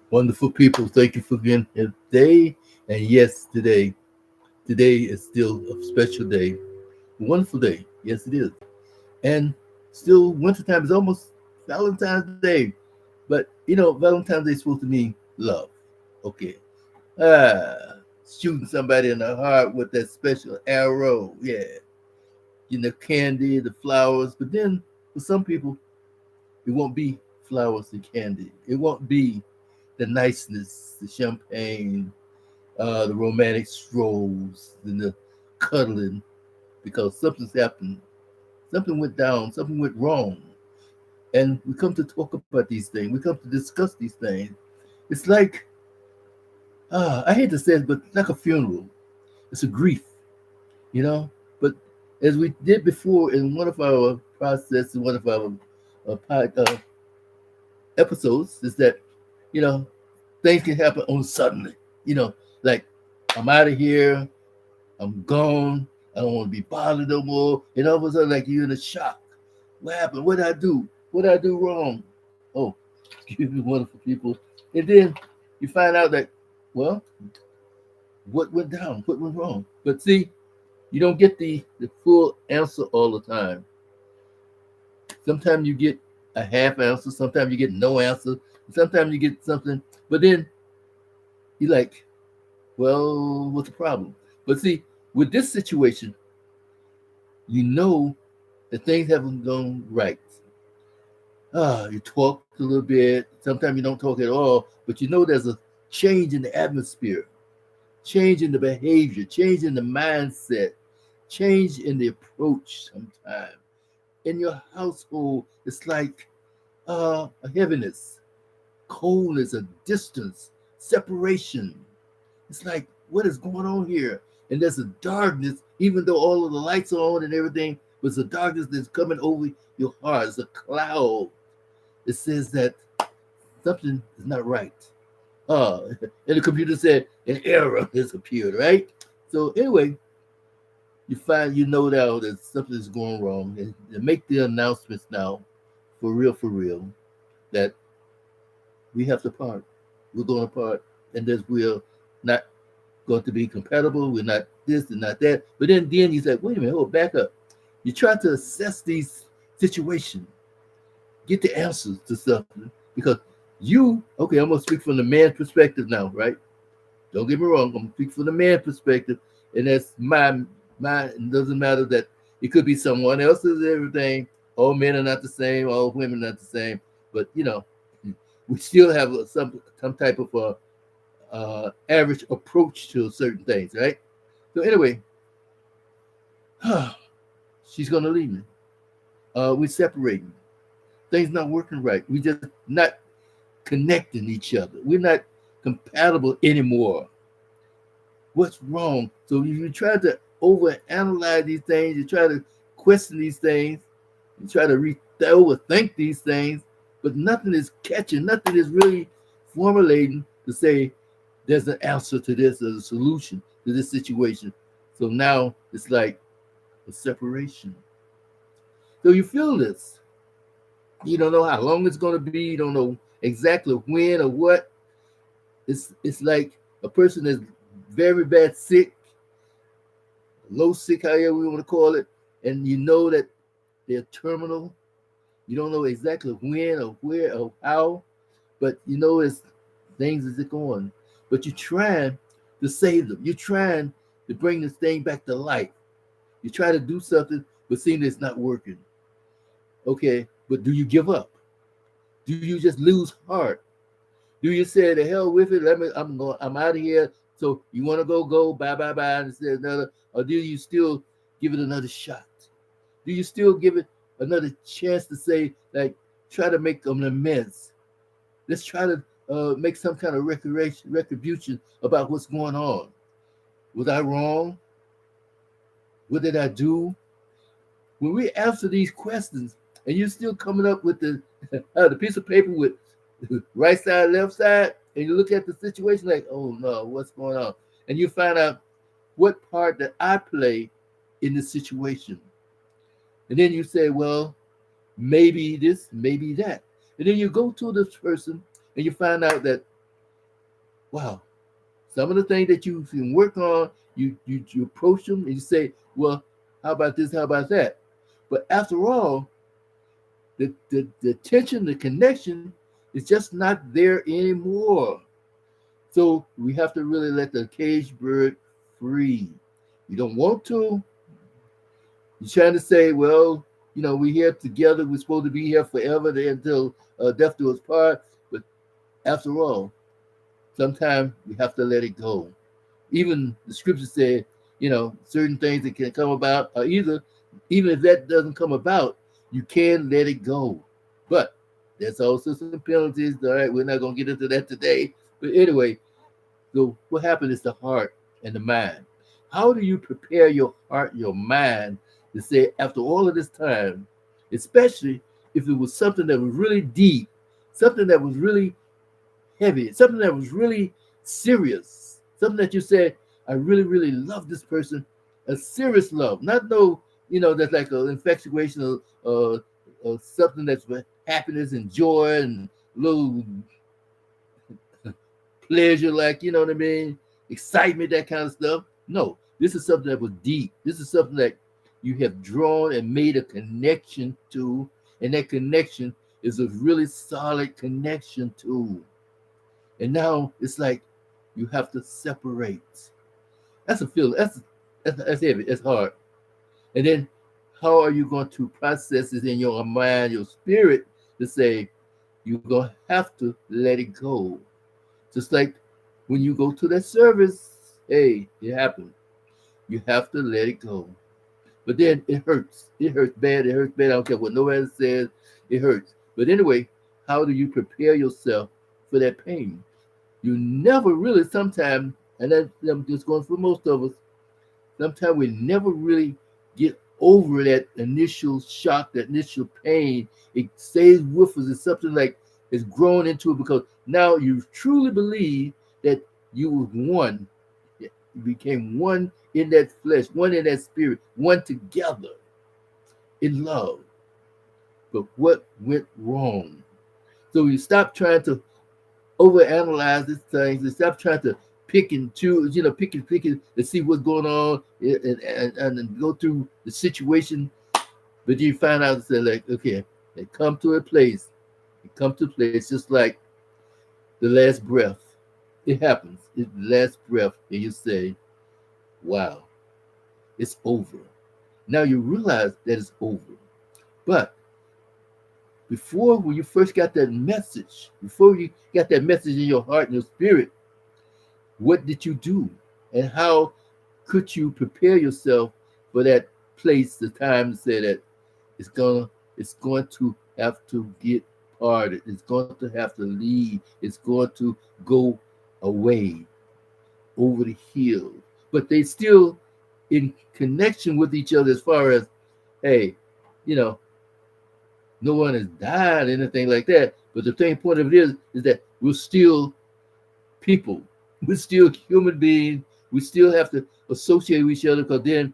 Wonderful people, thank you for being here today. And yes, today is still a special day, a wonderful day. Yes, it is. And still, wintertime is almost Valentine's Day. But Valentine's Day is supposed to mean love. Okay. Shooting somebody in the heart with that special arrow. Yeah. Candy, the flowers. But then for some people, it won't be flowers and candy. It won't be the niceness, the champagne, the romantic strolls, and the cuddling, because something's happened. Something went down. Something went wrong. And we come to talk about these things. We come to discuss these things. It's like, I hate to say it, but like a funeral. It's a grief, you know. But as we did before in one of our process, in one of our episodes, is that you know things can happen on suddenly. You know, like I'm out of here, I'm gone, I don't want to be bothered no more, and all of a sudden, like you're in a shock. What happened? What did I do? What did I do wrong? Oh, excuse me, wonderful people. And then you find out that, well, what went down? What went wrong? But see, you don't get the full answer all the time. Sometimes you get a half answer, sometimes you get no answer, sometimes you get something, but then you're like, well, what's the problem? But see, with this situation, you know that things haven't gone right. You talk a little bit, sometimes you don't talk at all, but you know there's a change in the atmosphere, change in the behavior, change in the mindset, change in the approach sometimes. In your household, it's like a heaviness, coldness, a distance, separation. It's like, what is going on here? And there's a darkness, even though all of the lights are on and everything, but it's a darkness that's coming over your heart. It's a cloud. It says that something is not right. And the computer said an error has appeared, right? So anyway, you know now that something is going wrong, and make the announcements now, for real, that we have to part. We're going to part, and that we're not going to be compatible. We're not this and not that. But then you say, wait a minute, hold back up. You try to assess these situations, get the answers to something, because okay, I'm gonna speak from the man's perspective now, right? Don't get me wrong, I'm gonna speak from the man perspective, and that's my. It doesn't matter that it could be someone else's everything. All men are not the same. All women are not the same. But we still have some type of average approach to certain things, right? So anyway, she's gonna leave me. We're separating. Things not working right. We just not connecting each other. We're not compatible anymore. What's wrong? So you try to overanalyze these things, you try to question these things, you try to overthink these things, but nothing is catching, nothing is really formulating to say there's an answer to this, there's a solution to this situation. So now it's like a separation. So you feel this. You don't know how long it's going to be. You don't know exactly when or what. It's like a person is very bad sick, low sick, however we want to call it, and you know that they're terminal. You don't know exactly when or where or how, but you know it's things is going. But you're trying to save them. You're trying to bring this thing back to life. You try to do something, but seeing it's not working. Okay, but do you give up? Do you just lose heart? Do you say the hell with it? I'm out of here. So you want to go, bye, bye, bye, and say another, or do you still give it another shot? Do you still give it another chance to say, like, try to make an amends? Let's try to make some kind of retribution about what's going on. Was I wrong? What did I do? When we answer these questions, and you're still coming up with the piece of paper with right side, left side, and you look at the situation like, oh no, what's going on? And you find out what part that I play in this situation. And then you say, well, maybe this, maybe that. And then you go to this person and you find out that, wow, some of the things that you can work on, you approach them and you say, well, how about this? How about that? But after all, the tension, the connection is just not there anymore. So we have to really let the caged bird free. You don't want to. You're trying to say, well, we're here together. We're supposed to be here forever until death do us part. But after all, sometimes we have to let it go. Even the scripture said, certain things that can come about, or even if that doesn't come about, you can let it go. But there's also some penalties. All right, we're not going to get into that today. But anyway, so what happened is the heart and the mind. How do you prepare your heart, your mind to say, after all of this time, especially if it was something that was really deep, something that was really heavy, something that was really serious, something that you said, I really, really love this person, a serious love, not no, that's like an infatuation or something that's for happiness and joy and little pleasure, like, you know what I mean, excitement, that kind of stuff. No, this is something that was deep. This is something that you have drawn and made a connection to, and that connection is a really solid connection to. And now it's like you have to separate. That's a feeling. That's heavy. It's hard. And then how are you going to process it in your mind, your spirit, to say you're gonna have to let it go? Just like when you go to that service, hey, it happened. You have to let it go. But then it hurts. It hurts bad. It hurts bad. I don't care what nobody says. It hurts. But anyway, how do you prepare yourself for that pain? You never really, sometimes, and that, I'm just going for most of us, sometimes we never really get over that initial shock, that initial pain. It stays with us. It's something like it's grown into it because now you truly believe that you was one. You became one in that flesh, one in that spirit, one together in love. But what went wrong? So you stop trying to overanalyze these things and stop trying to pick and choose, pick and to see what's going on and go through the situation. But you find out that, like, okay, they come to a place, they come to a place just like the last breath. It happens. It's the last breath, and you say, wow, it's over. Now you realize that it's over. But before, when you first got that message, before you got that message in your heart and your spirit, what did you do? And how could you prepare yourself for that place, the time to say that it's going to have to get parted. It's going to have to leave. It's going to go away over the hill. But they still in connection with each other as far as, hey, you know, no one has died, anything like that. But the main point of it is that we're still people. We're still human beings. We still have to associate with each other because then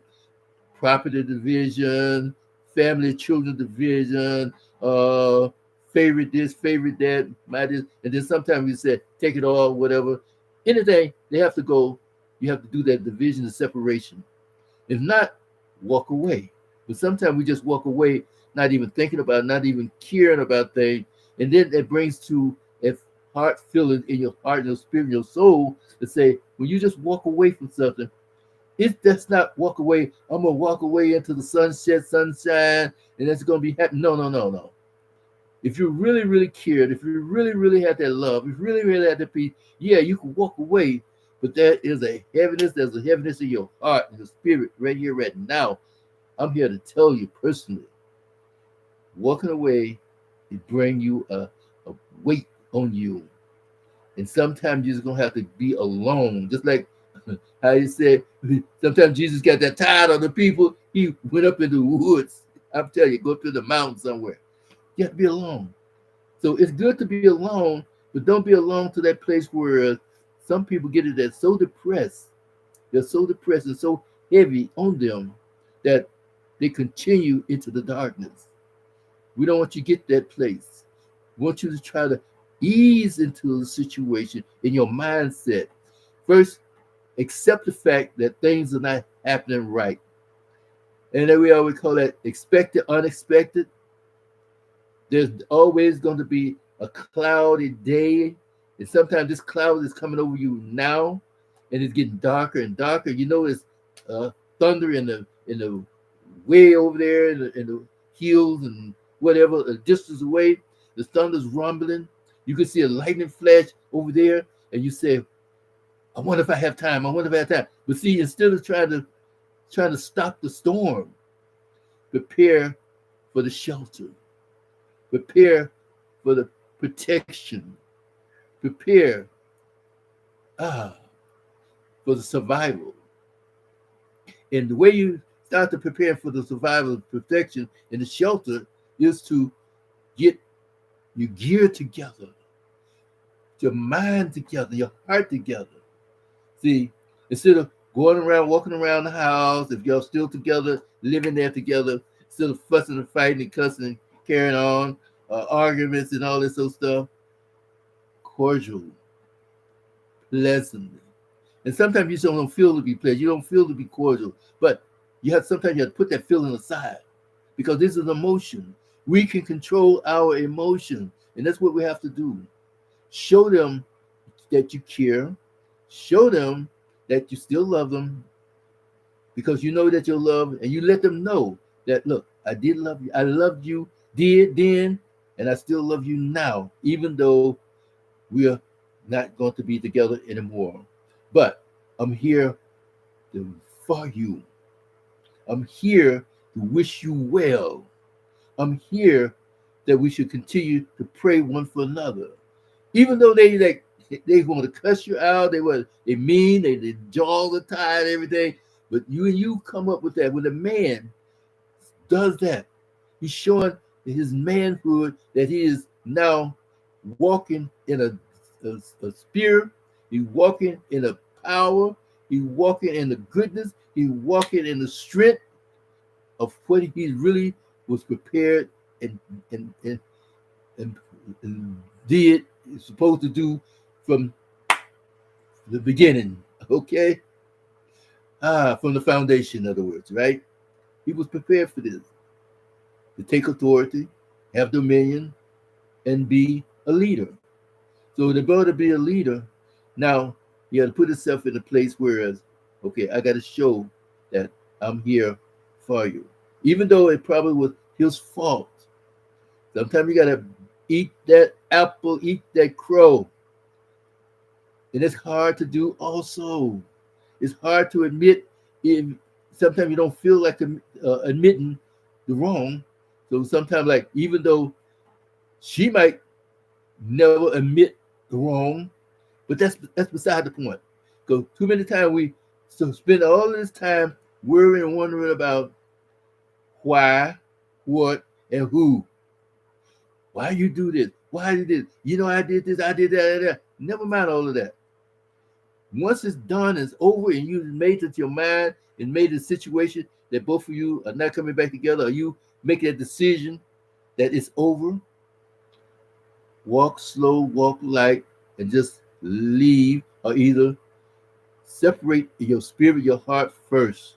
property division, family children division, favorite this, favorite that, my this, and then sometimes we say take it all, whatever. Anything they have to go. You have to do that division and separation. If not, walk away. But sometimes we just walk away, not even thinking about, not even caring about things, and then that brings to a heart feeling in your heart and your spirit, and your soul, to say when you just walk away from something. It does not walk away. I'm gonna walk away into the sunset, sunshine, and it's gonna be happy. No, no, no, no. If you really, really cared, if you really, really had that love, if you really, really had that peace, yeah, you can walk away. But there is a heaviness. There's a heaviness in your heart and your spirit right here, right now. I'm here to tell you personally, walking away, it bring you a weight on you. And sometimes you're just gonna have to be alone. Just like how you said, sometimes Jesus got that tired of the people. He went up in the woods. I'm telling you, go up to the mountain somewhere. You have to be alone. So it's good to be alone, but don't be alone to that place where some people get it that's so depressed. They're so depressed and so heavy on them that they continue into the darkness. We don't want you to get that place. We want you to try to ease into the situation in your mindset. First, accept the fact that things are not happening right. And then we always call that expected, unexpected. There's always going to be a cloudy day. And sometimes this cloud is coming over you now, and it's getting darker and darker. You know, it's thunder in the way over there in the hills and whatever, a distance away. The thunder's rumbling. You can see a lightning flash over there, and you say, "I wonder if I have time. I wonder if I have time." But see, instead of trying to stop the storm, prepare for the shelter, prepare for the protection, prepare ah, for the survival. And the way you start to prepare for the survival, protection, and the shelter is to get your gear together, your mind together, your heart together. See, instead of going around, walking around the house, if y'all still together, living there together, instead of fussing and fighting and cussing and carrying on, arguments and all this other stuff, cordial, pleasantly. And sometimes you don't feel to be pleasant, you don't feel to be cordial, but sometimes you have to put that feeling aside because this is emotion. We can control our emotion, and that's what we have to do. Show them that you care. Show them that you still love them because you know that you're loved, and you let them know that, look, I did love you. I loved you, did then, and I still love you now, even though we're not going to be together anymore. But I'm here for you. I'm here to wish you well. I'm here that we should continue to pray one for another. Even though they want to cuss you out, they mean, they jaw the tie and everything. But you come up with that. When a man does that, he's showing his manhood that he is now walking in a spirit. He's walking in a power. He's walking in the goodness. He's walking in the strength of what he really was prepared and did supposed to do from the beginning. Okay, from the foundation, in other words, right? He was prepared for this, to take authority, have dominion, and be a leader. So in order to be a leader, now he had to put himself in a place where, okay, I got to show that I'm here for you. Even though it probably was his fault. Sometimes you got to eat that apple, eat that crow. And it's hard to do also. It's hard to admit if sometimes you don't feel like admitting the wrong. So sometimes, like, even though she might never admit the wrong, but that's beside the point. Because too many times we spend all this time worrying and wondering about why, what, and who. Why you do this? Why you did? You know, I did this, I did that. Never mind all of that. Once it's done, it's over, and you've made it to your mind and made a situation that both of you are not coming back together, or you make a decision that it's over, walk slow, walk light, and just leave, or either separate your spirit, your heart first.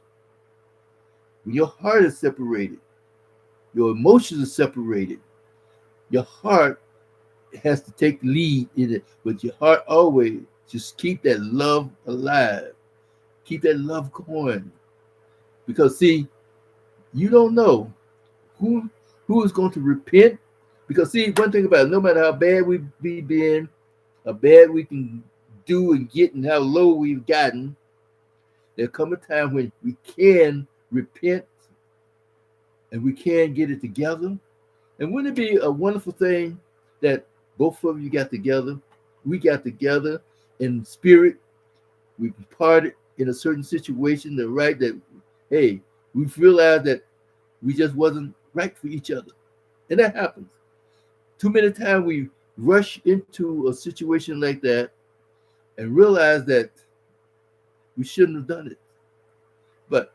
When your heart is separated, your emotions are separated, your heart has to take lead in it, but your heart always just keep that love alive, keep that love going. Because see, you don't know who is going to repent. Because see, one thing about it, no matter how bad we've been, how bad we can do and get, and how low we've gotten, there'll come a time when we can repent and we can get it together. And wouldn't it be a wonderful thing that both of you got together? We got together in spirit. We parted in a certain situation, that hey, we've realized that we just wasn't right for each other. And that happens. Too many times we rush into a situation like that and realize that we shouldn't have done it. But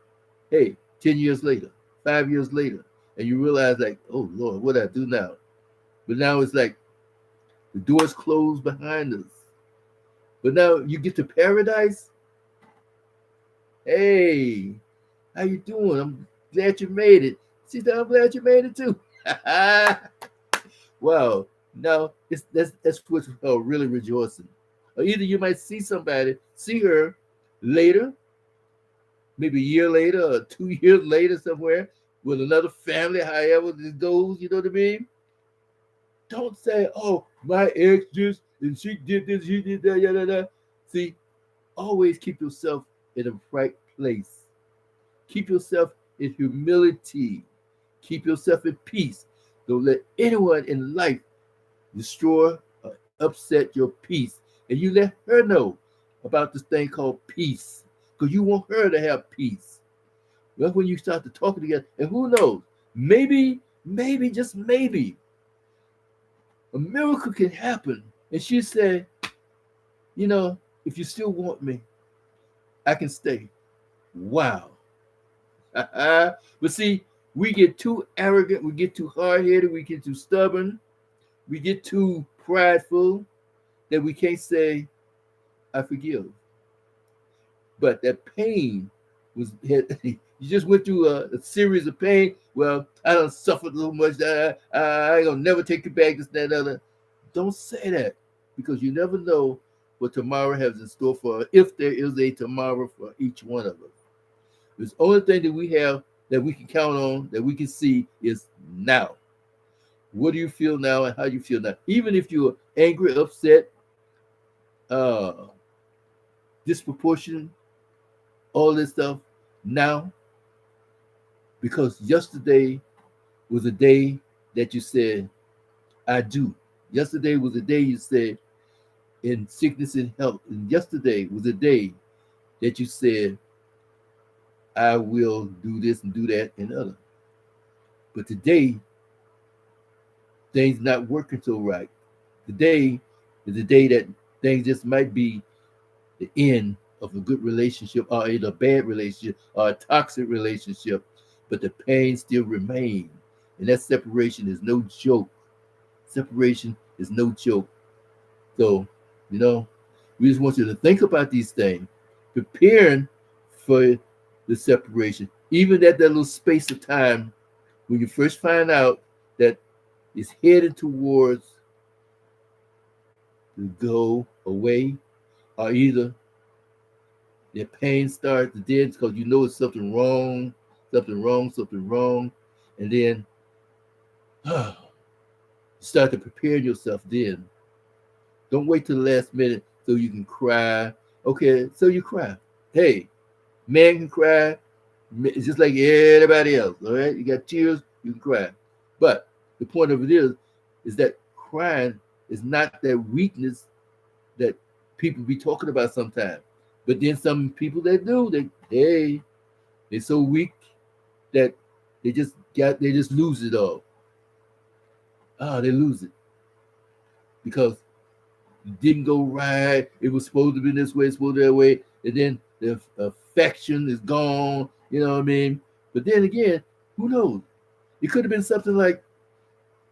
hey, 10 years later, 5 years later, and you realize like, oh Lord, what do I do now? But now it's like the door's closed behind us. But now you get to paradise. Hey, how you doing? I'm glad you made it. She said, I'm glad you made it too. Wow. Now it's that's what's really rejoicing. Or either you might see somebody, see her later, maybe a year later or 2 years later somewhere with another family, however this goes, you know what I mean? Don't say, oh, my ex just and she did this, she did that, yada yada. See, always keep yourself in the right place. Keep yourself in humility. Keep yourself in peace. Don't let anyone in life destroy or upset your peace. And you let her know about this thing called peace. Because you want her to have peace. That's when you start to talk together. And who knows? Maybe, just maybe, a miracle can happen. And she said, you know, if you still want me, I can stay. Wow. But see, we get too arrogant, we get too hard headed, we get too stubborn, we get too prideful that we can't say, I forgive. But that pain was, you just went through a series of pain. Well, I don't suffer so much that I ain't gonna never take it back, this, that, and other. Don't say that because you never know what tomorrow has in store for us, if there is a tomorrow for each one of us. The only thing that we have that we can count on, that we can see is now. What do you feel now and how you feel now? Even if you're angry, upset, uh, disproportionate, all this stuff now, because yesterday was a day that you said, I do. Yesterday was a day you said, in sickness and health. And yesterday was a day that you said, I will do this and do that and other. But today, things not working so right. Today is the day that things just might be the end of a good relationship or either a bad relationship or a toxic relationship, but the pain still remains. And that separation is no joke. Separation is no joke. So, you know, we just want you to think about these things, preparing for the separation, even at that little space of time when you first find out that it's headed towards to go away, or either the pain starts then because you know it's something wrong, something wrong, something wrong, and then start to prepare yourself then. Don't wait till the last minute so you can cry. Okay, so you cry. Hey, man can cry. It's just like everybody else. All right, you got tears, you can cry. But the point of it is that crying is not that weakness that people be talking about sometimes. But then some people that do, they're so weak that they just lose it all. They lose it because it didn't go right. It was supposed to be this way, it's supposed to be that way, and then the affection is gone. You know what I mean? But then again, who knows? It could have been something like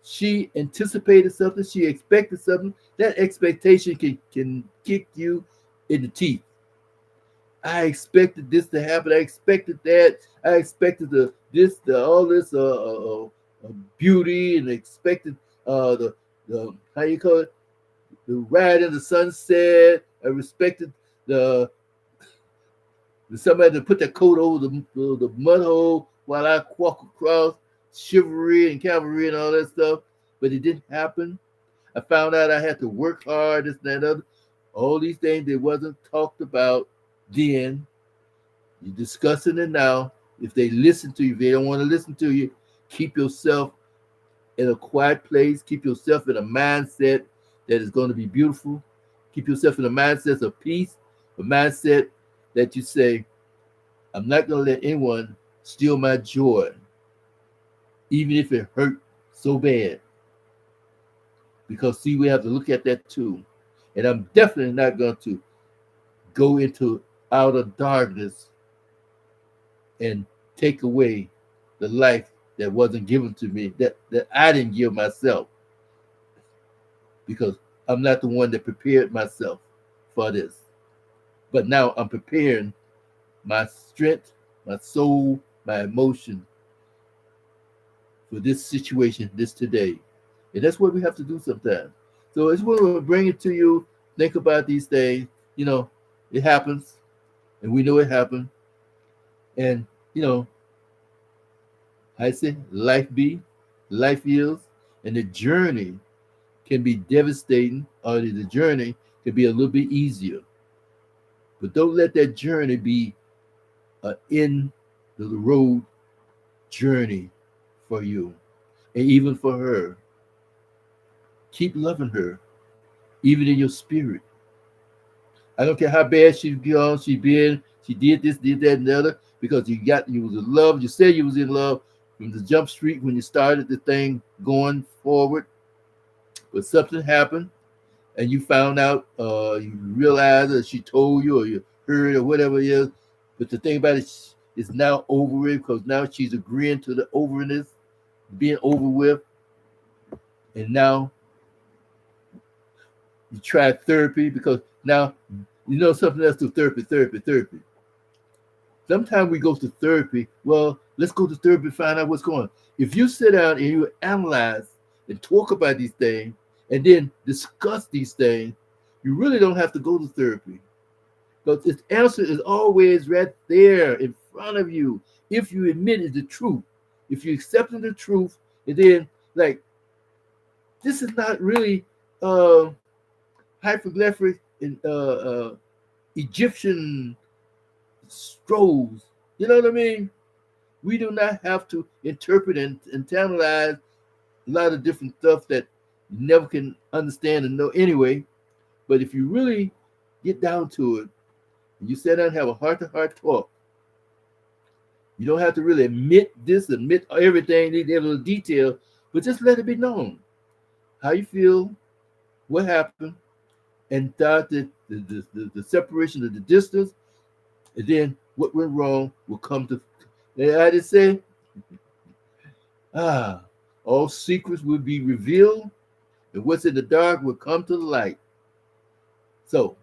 she anticipated something, she expected something. That expectation can kick you in the teeth. I expected this to happen. I expected that. I expected the all this beauty, and expected the how you call it, the ride in the sunset. I respected the somebody to put that coat over the mud hole while I walk across, chivalry and cavalry and all that stuff. But it didn't happen. I found out I had to work hard, this and that other. All these things that wasn't talked about then. You're discussing it now. If they listen to you, if they don't want to listen to you, keep yourself in a quiet place. Keep yourself in a mindset that is going to be beautiful. Keep yourself in a mindset of peace, a mindset that you say, I'm not going to let anyone steal my joy, even if it hurt so bad. Because, see, we have to look at that too. And I'm definitely not going to go into outer darkness and take away the life that wasn't given to me, that I didn't give myself, because I'm not the one that prepared myself for this. But now I'm preparing my strength, my soul, my emotion for this situation, this today. And that's what we have to do sometimes. So I just want to bring it to you. Think about these things. You know, it happens, and we know it happened. And, you know, I say life is, and the journey can be devastating, or the journey can be a little bit easier. But don't let that journey be an end to the road journey for you, and even for her. Keep loving her, even in your spirit. I don't care how bad she's gone, she did this, did that, and the other, because you was in love. You said you was in love from the jump street when you started the thing going forward, but something happened, and you found out, you realized that she told you, or you heard, or whatever it is. But the thing about it is now over it, because now she's agreeing to the overness being over with, and now you try therapy, because now you know something else to therapy. Sometimes we go to therapy. Well, let's go to therapy and find out what's going on. If you sit down and you analyze and talk about these things and then discuss these things, you really don't have to go to therapy, because its answer is always right there in front of you. If you admit it's the truth, if you accept the truth, and then, like, this is not really hieroglyphic in Egyptian scrolls. You know what I mean? We do not have to interpret and internalize a lot of different stuff that you never can understand and know anyway. But if you really get down to it, and you sit down and have a heart-to-heart talk, you don't have to really admit everything, need every little detail, but just let it be known how you feel, what happened, and start the separation of the distance, and then what went wrong will come to. I just say, ah, all secrets will be revealed, and what's in the dark will come to the light. So,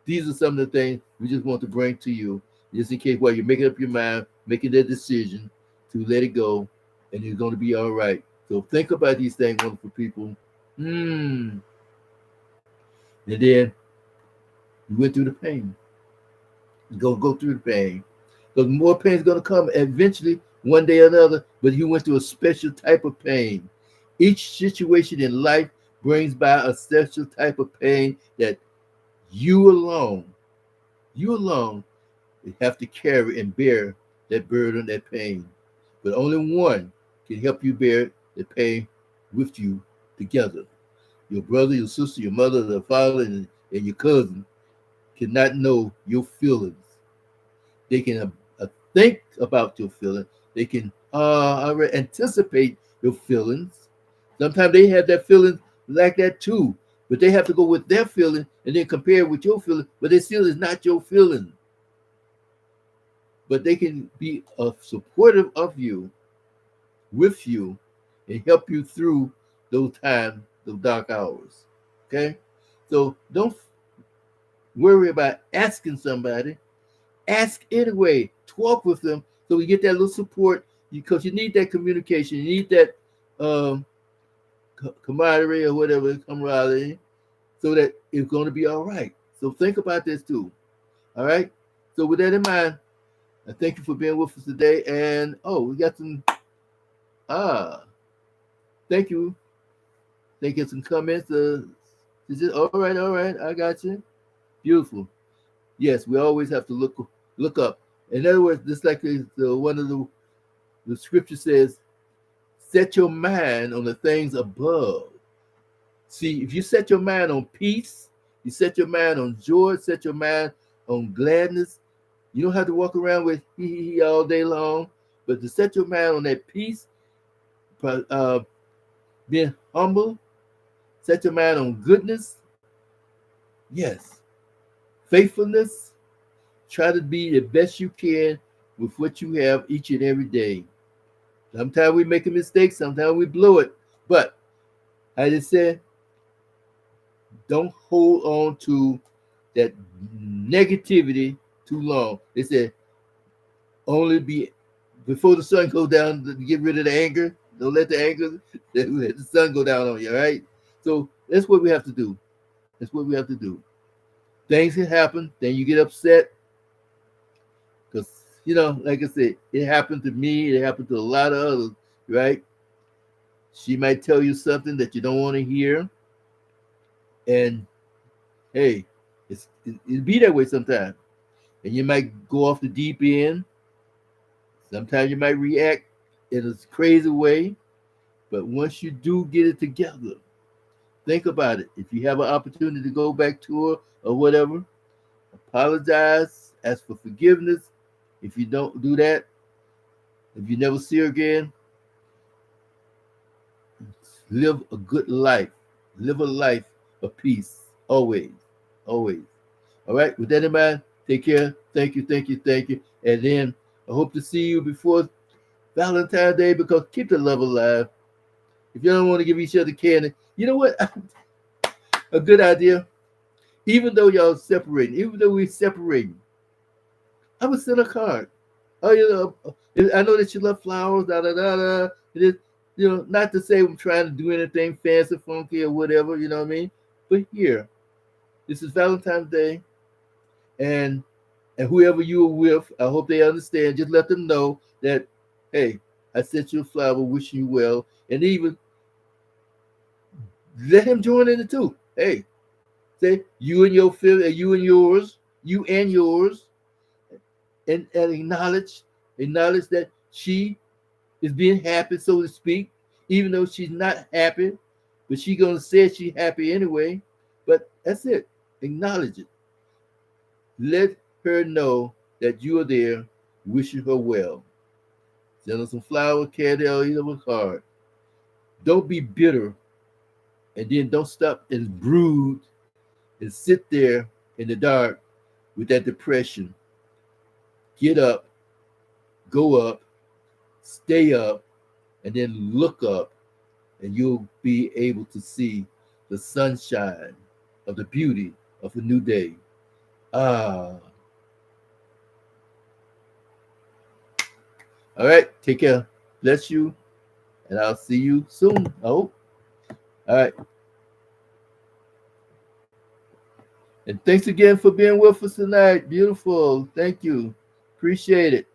these are some of the things we just want to bring to you, just in case while you're making up your mind, making that decision to let it go, and it's going to be all right. So, think about these things, wonderful people. And then you went through the pain. You're going to go through the pain, because more pain is going to come eventually, one day or another, but you went through a special type of pain. Each situation in life brings by a special type of pain that you alone, you alone have to carry and bear that burden, that pain. But only one can help you bear the pain with you together. Your brother, your sister, your mother, the father, and your cousin cannot know your feelings. They can think about your feelings. They can already anticipate your feelings. Sometimes they have that feeling like that too, but they have to go with their feeling and then compare it with your feeling, but it still is not your feeling. But they can be supportive of you, with you, and help you through those times, those dark hours. Okay? So don't worry about asking somebody. Ask anyway. Talk with them so we get that little support, because you need that communication. You need that camaraderie, or whatever, camaraderie, so that it's going to be all right. So think about this too. All right? So with that in mind, I thank you for being with us today. And we got some thank you. Thank you, some comments. All right, I got you. Beautiful. Yes, we always have to look up. In other words, just like one of the scripture says, set your mind on the things above. See, if you set your mind on peace, you set your mind on joy, set your mind on gladness, you don't have to walk around with he all day long, but to set your mind on that peace, being humble, set your mind on goodness, yes, faithfulness, try to be the best you can with what you have each and every day. Sometimes we make a mistake, sometimes we blow it. But I just said, don't hold on to that negativity too long. They said only be before the sun goes down to get rid of the anger. Don't let the anger let the sun go down on you, all right? So that's what we have to do. That's what we have to do. Things can happen, then you get upset. Because, like I said, it happened to me, it happened to a lot of others, right? She might tell you something that you don't want to hear. And hey, it be that way sometimes. And you might go off the deep end. Sometimes you might react in a crazy way. But once you do get it together, think about it. If you have an opportunity to go back to her or whatever, apologize, ask for forgiveness. If you don't do that, if you never see her again, live a good life. Live a life of peace. Always. Always. All right. With that in mind, take care. Thank you. Thank you. Thank you. And then I hope to see you before Valentine's Day, because keep the love alive. If you don't want to give each other candy, you know what? A good idea. Even though y'all separating, even though we're separating, I would send a card. Oh, I know that you love flowers, da da da da. It is, not to say I'm trying to do anything fancy, funky, or whatever. You know what I mean? But here, this is Valentine's Day, and whoever you were with, I hope they understand. Just let them know that, hey, I sent you a flower, wishing you well, and even let him join in it too. Hey, say you and your family, you and yours, and acknowledge that she is being happy, so to speak, even though she's not happy, but she's gonna say she's happy anyway. But that's it. Acknowledge it. Let her know that you are there, wishing her well. Send her some flower, candy, or either a card. Don't be bitter, and then don't stop and brood and sit there in the dark with that depression. Get up, go up, stay up, and then look up, and you'll be able to see the sunshine of the beauty of a new day. Ah, all right. Take care. Bless you, and I'll see you soon. I hope. All right. And thanks again for being with us tonight. Beautiful. Thank you. Appreciate it.